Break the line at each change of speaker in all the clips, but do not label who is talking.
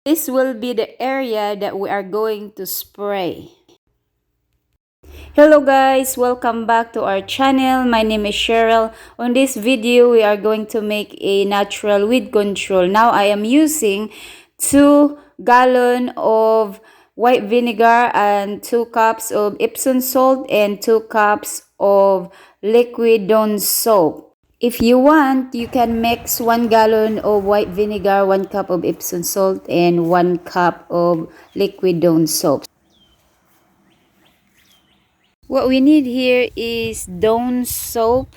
This will be the area that we are going to spray. Hello guys, welcome back to our channel. My name is Cheryl. On this video, we are going to make a natural weed control. Now I am using 2 gallons of white vinegar and 2 cups of Epsom salt and 2 cups of liquid Dawn soap. If you want, you can mix 1 gallon of white vinegar, 1 cup of Epsom salt, and 1 cup of liquid Dawn soap. What we need here is Dawn soap,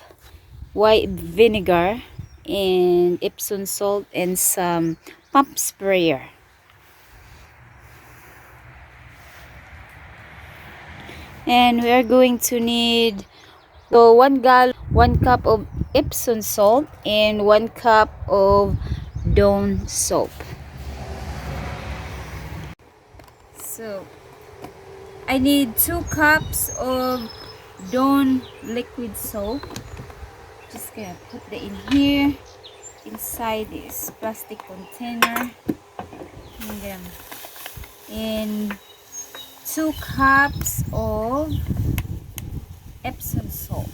white vinegar, and Epsom salt, and some pump sprayer. And we are going to need 1 gallon, 1 cup of Epsom salt, and 1 cup of Dawn soap. So I need 2 cups of Dawn liquid soap. Just gonna put that in here, inside this plastic container, and then in 2 cups of Epsom salt.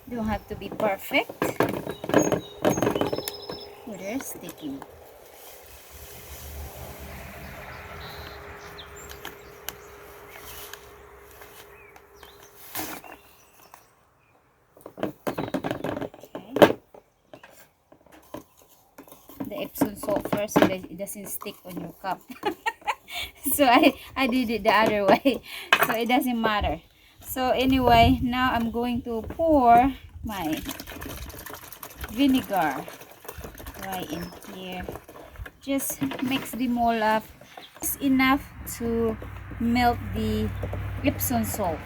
Don't have to be perfect. Oh, they're sticky. The Epsom salt first so that it doesn't stick on your cup. So I did it the other way, so it doesn't matter. So anyway, now I'm going to pour my vinegar right in here. Just mix them all up. It's enough to melt the Epsom salt,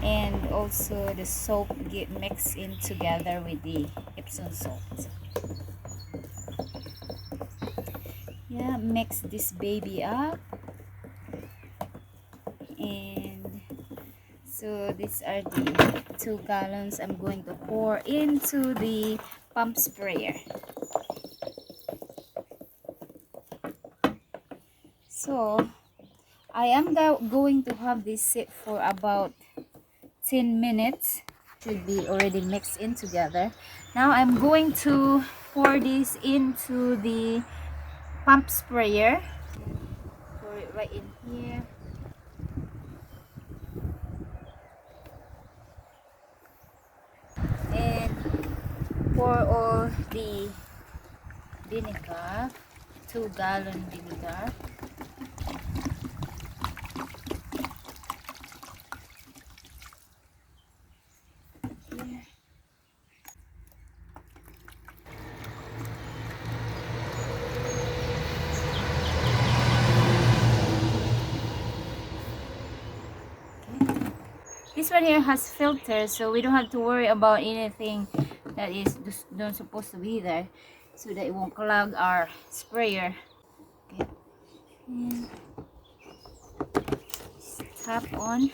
and also the soap get mixed in together with the Epsom salt. Yeah, mix this baby up. And so these are the 2 gallons I'm going to pour into the pump sprayer. So I am going to have this sit for about 10 minutes. Should be already mixed in together. Now I'm going to pour this into the pump sprayer. Pour it right in here. And pour all the vinegar, 2-gallon vinegar. Here. This one here has filters, so we don't have to worry about anything that is not supposed to be there, so that it won't clog our sprayer. Okay. And tap on.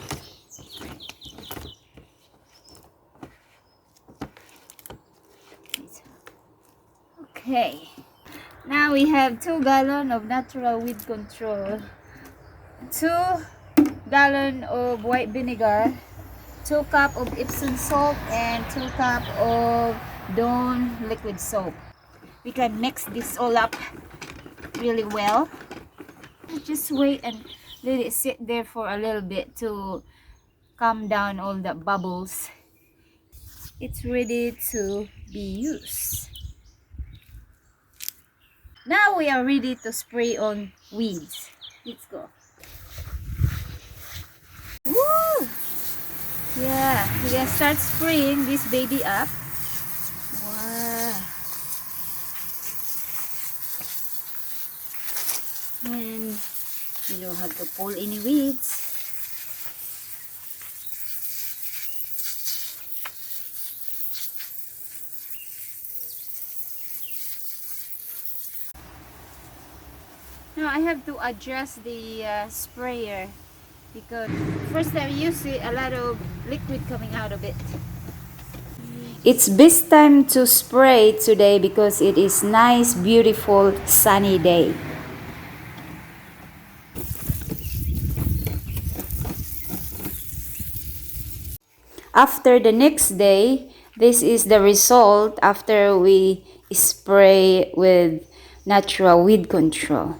Okay. Now we have 2 gallons of natural weed control, 2 gallons of white vinegar, 2 cups of Epsom salt, and 2 cups of Dawn liquid soap. We can mix this all up really well. Just wait and let it sit there for a little bit to calm down all the bubbles. It's ready to be used. Now we are ready to spray on weeds. Let's go. Woo! Yeah, we're gonna start spraying this baby up. Wow. And you don't have to pull any weeds. Now I have to adjust the sprayer, because first time I use it, a lot of liquid coming out of it. It's best time to spray today because it is nice, beautiful, sunny day. After the next day, this is the result after we spray with natural weed control.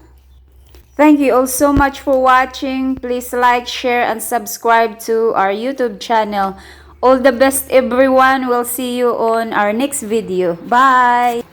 Thank you all so much for watching. Please like, share, and subscribe to our YouTube channel. All the best everyone. We'll see you on our next video. Bye!